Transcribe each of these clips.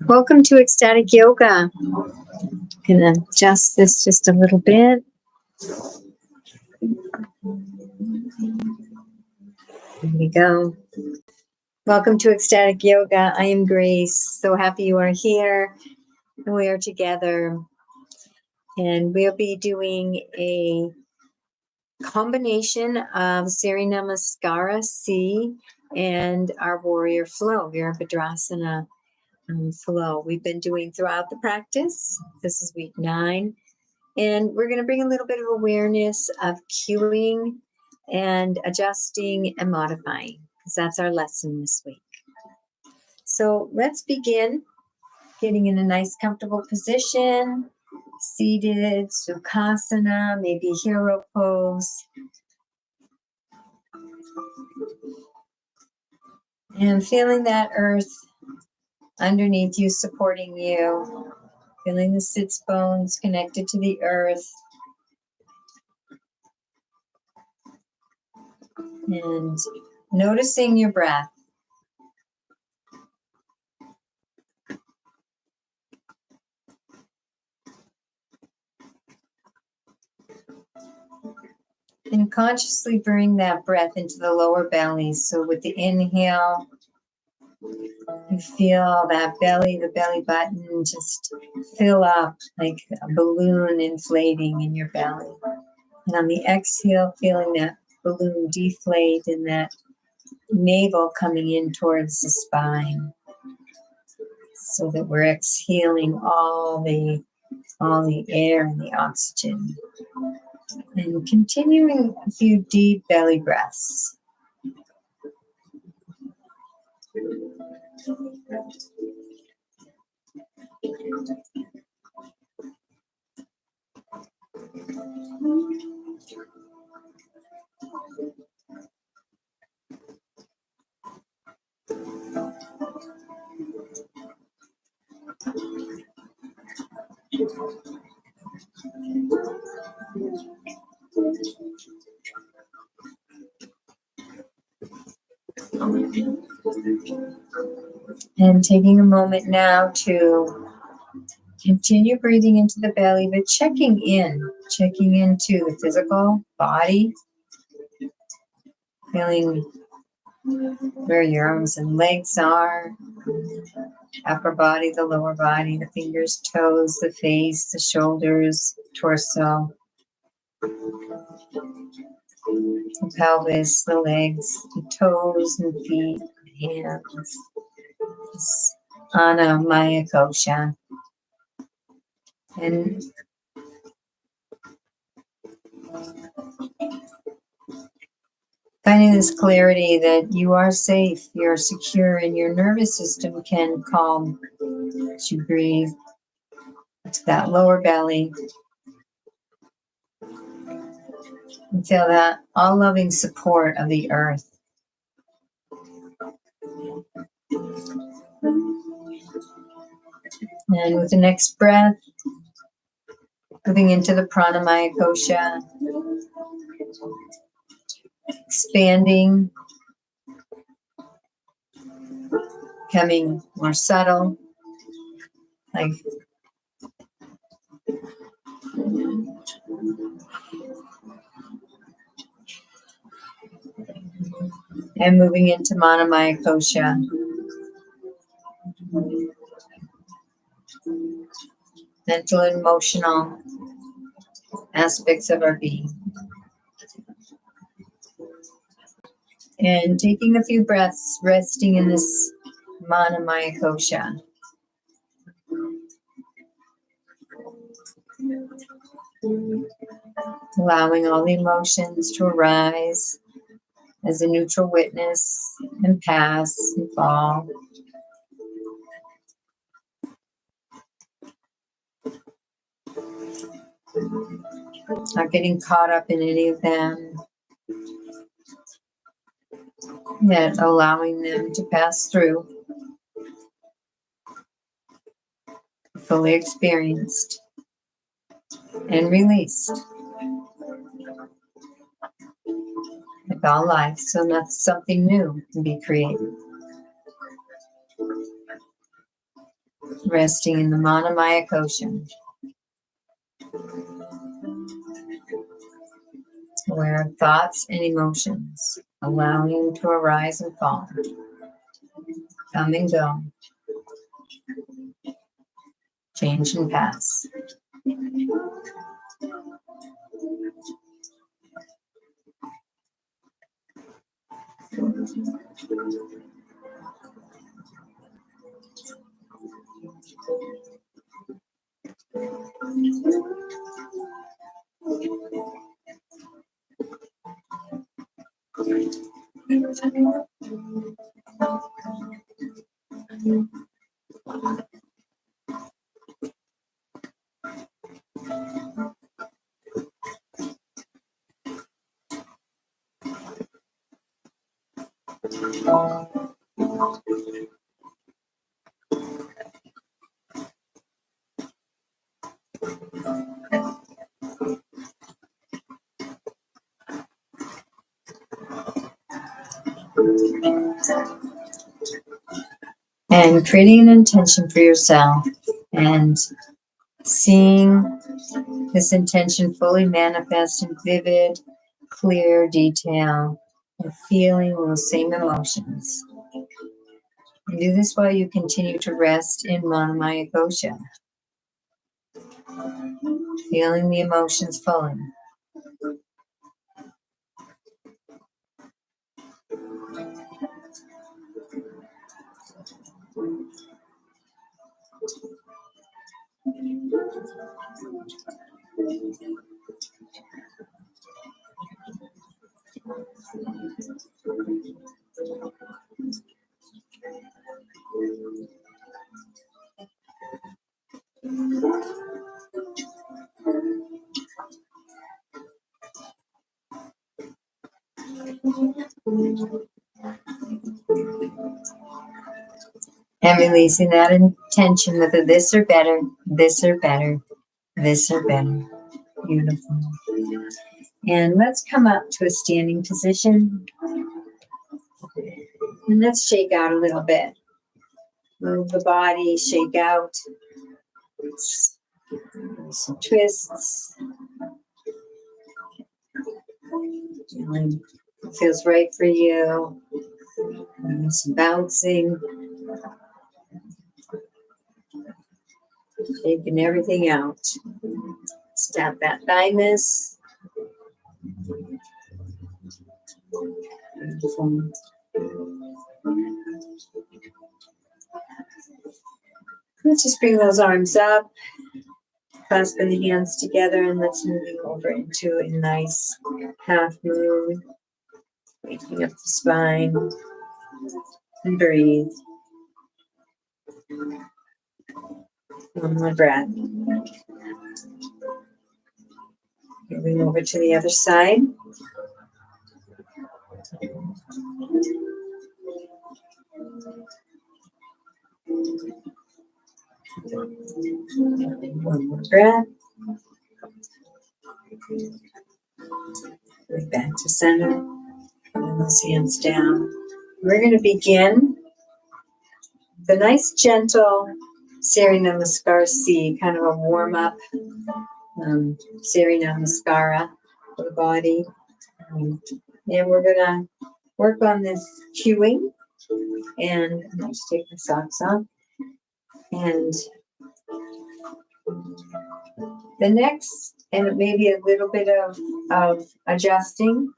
Welcome to Ecstatic Yoga. I'm going to adjust this just a little bit. There we go. Welcome to Ecstatic Yoga. I am Grace. So happy you are here and we are together. And we'll be doing a combination of Surya Namaskara C and our Warrior Flow, Virabhadrasana flow. We've been doing throughout the practice. This is week 9. And we're going to bring a little bit of awareness of cueing and adjusting and modifying, because that's our lesson this week. So let's begin getting in a nice comfortable position, seated, Sukhasana, maybe hero pose. And feeling that earth underneath you, supporting you, feeling the sits bones connected to the earth. And noticing your breath. And consciously bring that breath into the lower belly. So with the inhale, you feel that belly, the belly button just fill up like a balloon inflating in your belly. And on the exhale, feeling that balloon deflate and that navel coming in towards the spine. So that we're exhaling all the air and the oxygen. And continuing a few deep belly breaths. And taking a moment now to continue breathing into the belly, but checking into the physical body, feeling where your arms and legs are, upper body, the lower body, the fingers, toes, the face, the shoulders, torso, the pelvis, the legs, the toes and feet, hands. Anahata kosha. And finding this clarity that you are safe, you're secure, and your nervous system can calm as you breathe to that lower belly. And feel that all-loving support of the earth. And with the next breath, moving into the pranamaya kosha, expanding, becoming more subtle, like and moving into manomaya kosha. Mental and emotional aspects of our being. And taking a few breaths, resting in this manomaya kosha. Allowing all the emotions to arise as a neutral witness and pass and fall. Not getting caught up in any of them, yet allowing them to pass through, fully experienced and released. Like all life, so not something new can be created. Resting in the manomaya kosha. Aware of thoughts and emotions, allowing to arise and fall, come and go, change and pass. And creating an intention for yourself and seeing this intention fully manifest in vivid, clear detail and feeling those same emotions. And do this while you continue to rest in manomaya kosha, feeling the emotions fully. And releasing that intention with a this or better, this or better, this or better. Beautiful. And let's come up to a standing position. And let's shake out a little bit. Move the body, shake out. Some twists. And it feels right for you. And some bouncing. Shaking everything out. Step that thymus. Beautiful. Let's just bring those arms up, clasping the hands together, and let's move over into a nice half moon. Waking up the spine. And breathe. One more breath. Moving over to the other side. One more breath. Move back to center. Put those hands down. We're going to begin the nice gentle Sari Namaskar C, kind of a warm up Sari Namaskara for the body. And we're going to work on this cueing. And I'll just take the socks off. And the next, and maybe a little bit of adjusting,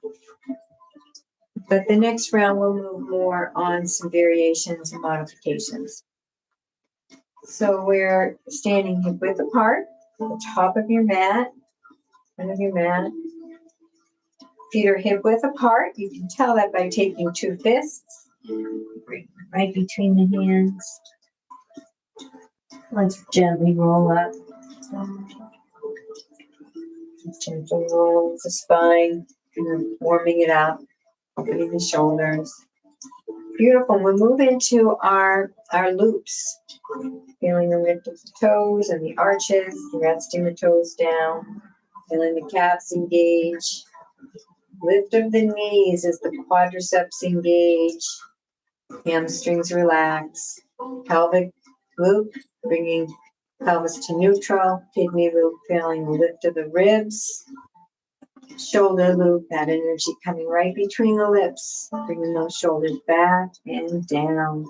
but the next round we'll move more on some variations and modifications. So we're standing hip width apart, the top of your mat, front of your mat. Feet are hip width apart. You can tell that by taking two fists right between the hands. Let's gently roll up. Gentle roll the spine, warming it up, opening the shoulders. Beautiful. We'll move into our loops. Feeling the lift of the toes and the arches, resting the toes down, feeling the calves engage. Lift of the knees as the quadriceps engage. Hamstrings relax. Pelvic loop, bringing pelvis to neutral, kidney loop feeling the lift of the ribs, shoulder loop, that energy coming right between the lips, bringing those shoulders back and down,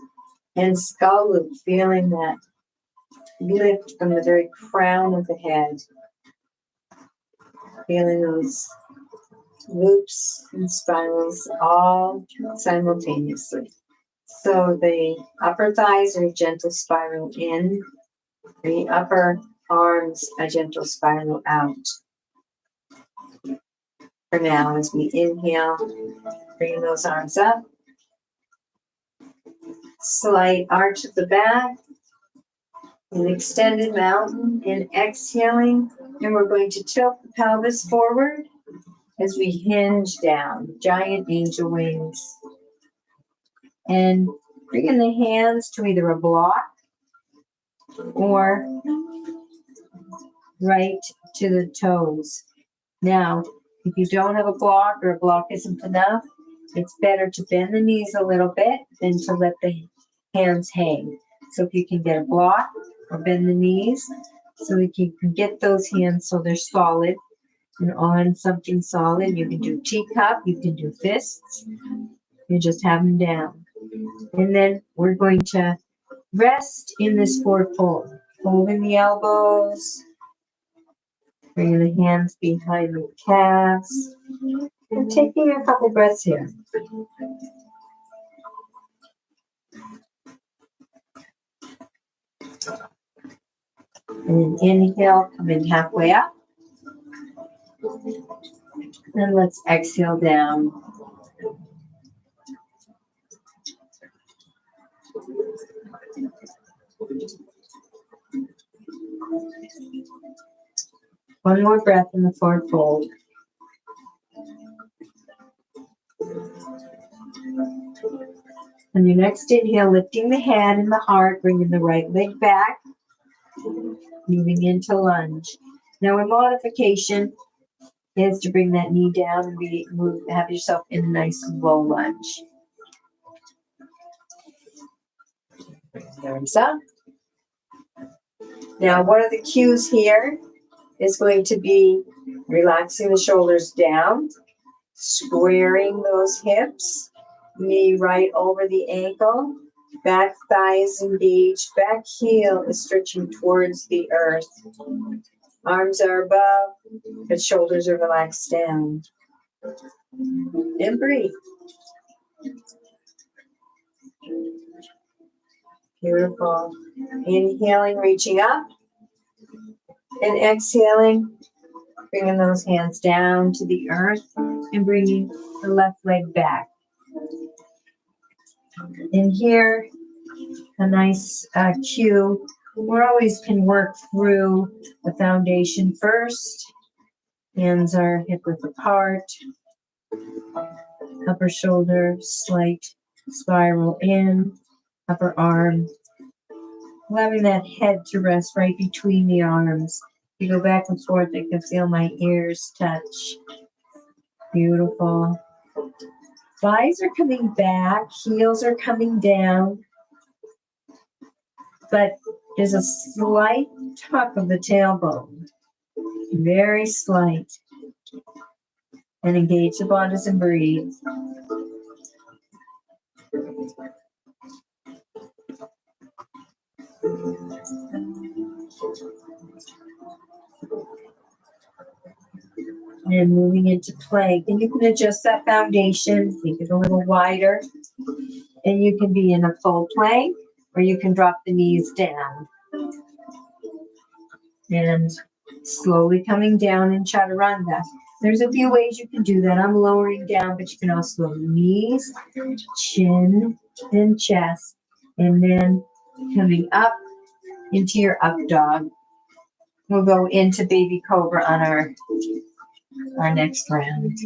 and skull loop, feeling that lift from the very crown of the head, feeling those loops and spirals all simultaneously. So the upper thighs are a gentle spiral in, the upper arms a gentle spiral out. For now, as we inhale, bringing those arms up, slight arch at the back, an extended mountain, and exhaling, and we're going to tilt the pelvis forward as we hinge down, giant angel wings, and bringing the hands to either a block or right to the toes. Now, if you don't have a block or a block isn't enough, it's better to bend the knees a little bit than to let the hands hang. So if you can get a block or bend the knees so that you can get those hands so they're solid and on something solid. You can do teacup, you can do fists, you just have them down. And then we're going to rest in this forward fold, holding the elbows, bringing the hands behind the calves, and taking a couple breaths here. And inhale, coming halfway up. And let's exhale down. One more breath in the forward fold. On your next inhale, lifting the head and the heart, bringing the right leg back, moving into lunge. Now, a modification is to bring that knee down and have yourself in a nice low lunge. Arms up. Now, one of the cues here is going to be relaxing the shoulders down, squaring those hips, knee right over the ankle, back thigh is engaged, back heel is stretching towards the earth. Arms are above, but shoulders are relaxed down. And breathe. Beautiful. Inhaling, reaching up, and exhaling, bringing those hands down to the earth and bringing the left leg back. And here, a nice cue. We always can work through the foundation first. Hands are hip width apart. Upper shoulder, slight spiral in. Upper arm. Allowing that head to rest right between the arms. You go back and forth, I can feel my ears touch. Beautiful. Thighs are coming back, heels are coming down, but there's a slight tuck of the tailbone, very slight. And engage the bodies and breathe. And moving into plank. And you can adjust that foundation, make it a little wider. And you can be in a full plank, or you can drop the knees down. And slowly coming down in chaturanga. There's a few ways you can do that. I'm lowering down, but you can also go knees, chin, and chest. And then coming up into your up dog. We'll go into baby cobra on our next round.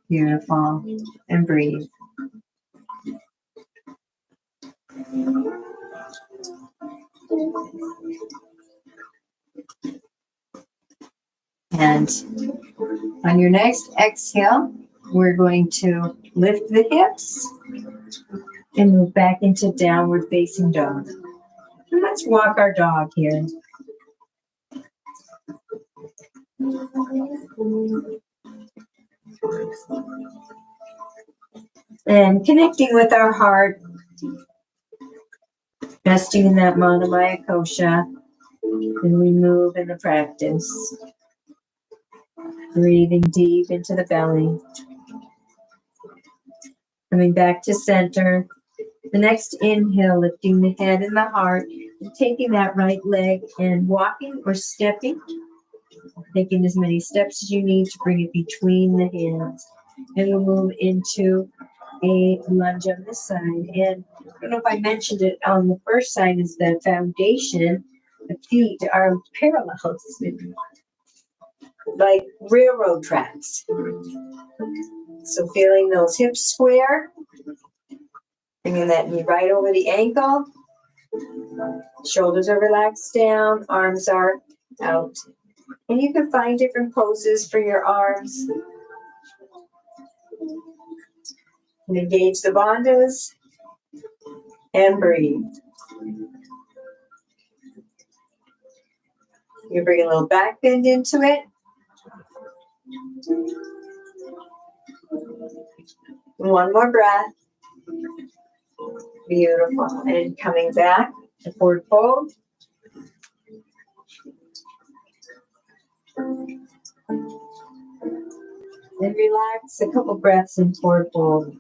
Beautiful. And breathe. And on your next exhale, we're going to lift the hips and move back into downward facing dog. And let's walk our dog here. And connecting with our heart, resting in that manomaya kosha, and we move in the practice. Breathing deep into the belly. Coming back to center. The next inhale, lifting the head and the heart, and taking that right leg and walking or stepping, taking as many steps as you need to bring it between the hands. And we'll move into a lunge on this side. And I don't know if I mentioned it on the first side, is the foundation. The feet are parallel, like railroad tracks. So feeling those hips square, bringing that knee right over the ankle. Shoulders are relaxed down, arms are out. And you can find different poses for your arms. And engage the bandhas and breathe. You bring a little back bend into it. One more breath. Beautiful. And coming back to forward fold. And relax a couple breaths in forward fold.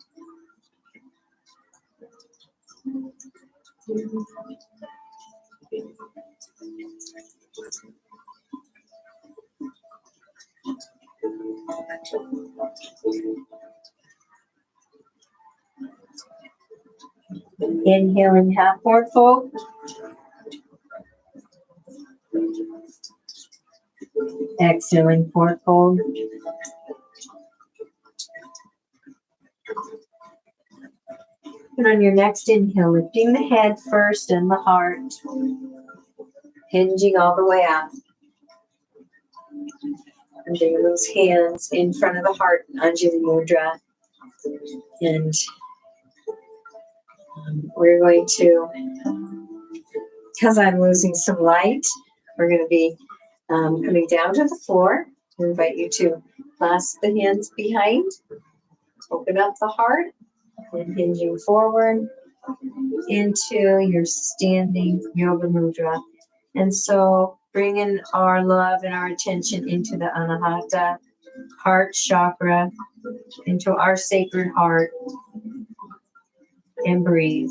Inhaling half forward fold. Exhaling forward fold. And on your next inhale, lifting the head first and the heart, hinging all the way up. And bring those hands in front of the heart, Anjali Mudra. And we're going to, because I'm losing some light, we're going to be coming down to the floor. I invite you to clasp the hands behind, open up the heart, and hinging forward into your standing yoga mudra. And so bringing our love and our attention into the anahata, heart chakra, into our sacred heart, and breathe.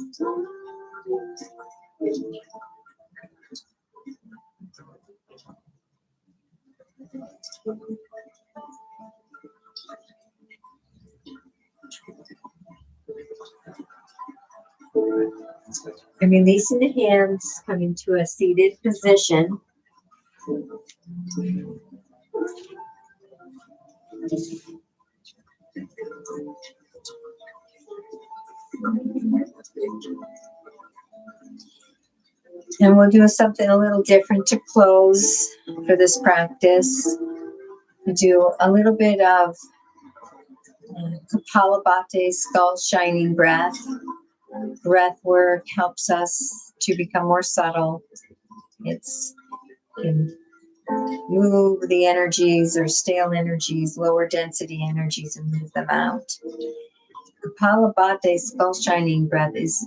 And releasing the hands, coming to a seated position. And we'll do something a little different to close for this practice. We do a little bit of Kapalabhati, skull shining breath. Breath work helps us to become more subtle. It's can move the energies or stale energies, lower density energies, and move them out. Kapalabhati, skull shining breath, is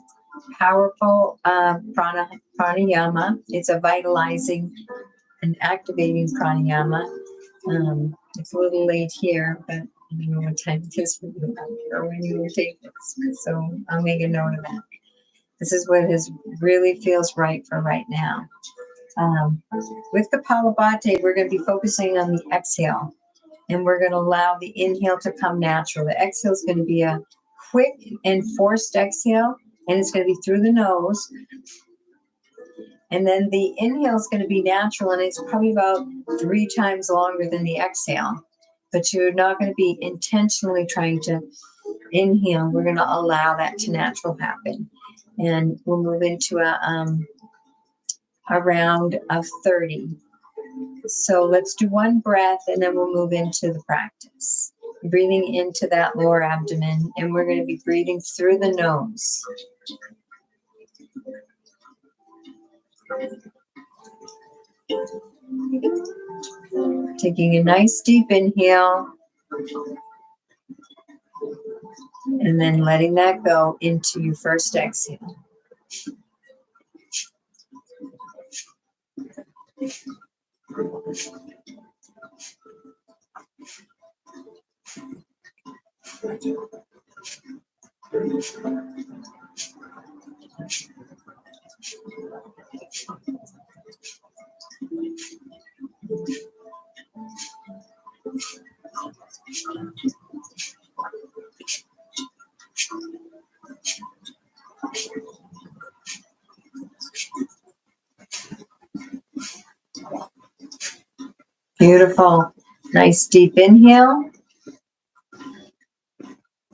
powerful pranayama. It's a vitalizing and activating pranayama. It's a little late here, but I don't know what time it is when you or when you take this. So I'll make a note of that. This is what really feels right for right now. With Kapalabhati, we're going to be focusing on the exhale, and we're going to allow the inhale to come natural. The exhale is going to be a quick and forced exhale, and it's going to be through the nose. And then the inhale is going to be natural, and it's probably about 3 times longer than the exhale. But you're not going to be intentionally trying to inhale. We're going to allow that to natural happen. And we'll move into a round of 30. So let's do one breath, and then we'll move into the practice. Breathing into that lower abdomen, and we're going to be breathing through the nose. Taking a nice deep inhale and then letting that go into your first exhale. Beautiful. Nice deep inhale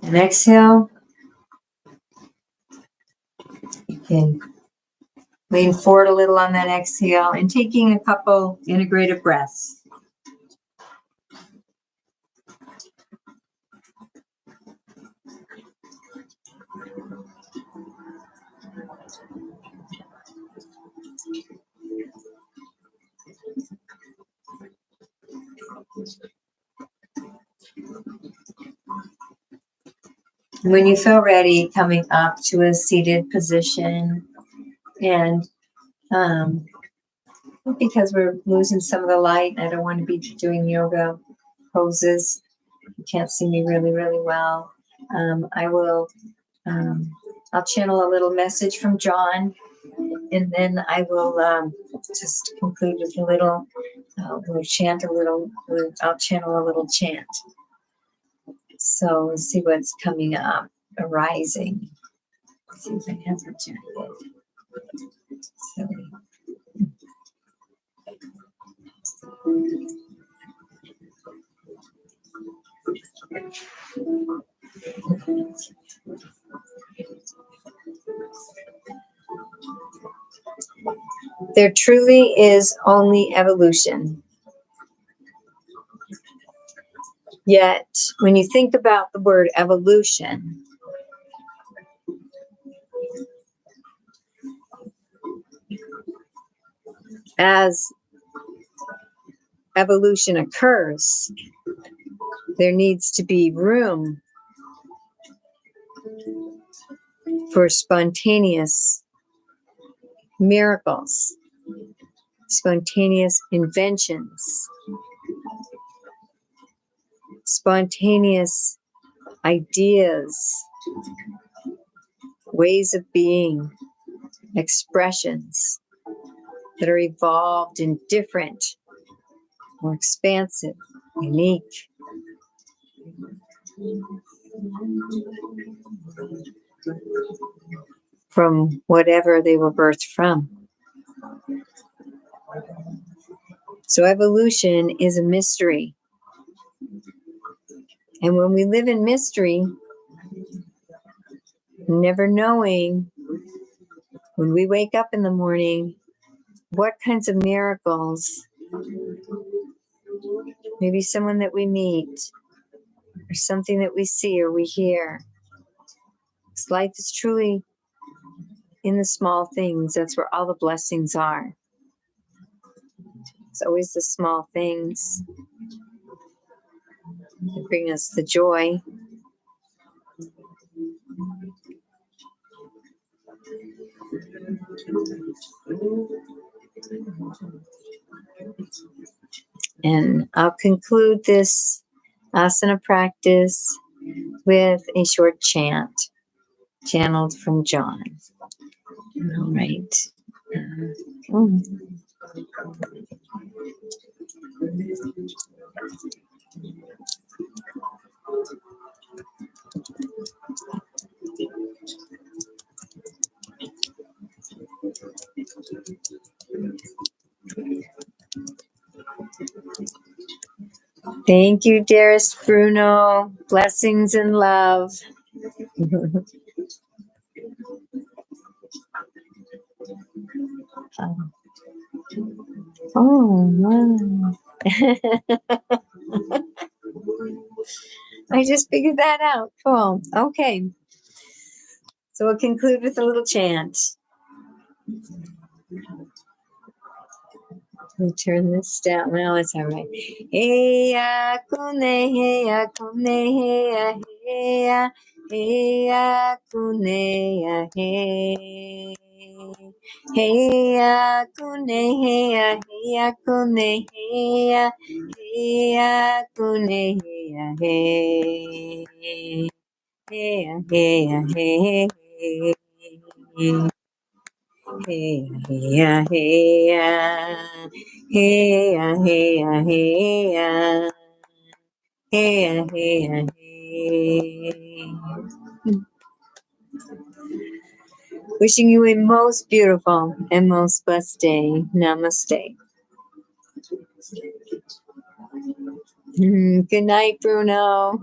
and exhale. You can lean forward a little on that exhale and taking a couple integrative breaths. When you feel ready, coming up to a seated position, and because we're losing some of the light, I don't want to be doing yoga poses. You can't see me really, really well. I'll channel a little message from John, and then I will just conclude with a little, we'll chant a little, I'll channel a little chant. So let's see what's coming up, arising. Let's see if I have the chant. So, there truly is only evolution. Yet, when you think about the word evolution, as evolution occurs, there needs to be room for spontaneous miracles, spontaneous inventions, spontaneous ideas, ways of being, expressions that are evolved and different, more expansive, unique. From whatever they were birthed from. So evolution is a mystery. And when we live in mystery, never knowing when we wake up in the morning, what kinds of miracles, maybe someone that we meet, or something that we see or we hear. This life is truly in the small things. That's where all the blessings are. It's always the small things that bring us the joy. And I'll conclude this asana practice with a short chant channeled from John. All right. Thank you, dearest Bruno. Blessings and love. Oh, wow. I just figured that out. Cool. Okay. So we'll conclude with a little chant. We turn this down. Well, it's all right. Hey ya kune, hey ya kune, hey ya, hey ya, hey ya kune ya, hey. Hey ya kune, hey ya, hey ya kune, hey ya, hey ya kune, hey ya, hey. Hey ya, hey ya, hey, hey. Hey, hey, hey, hey, hey, hey, hey, hey, hey. Wishing you a most beautiful and most blessed day. Namaste. Good night, Bruno.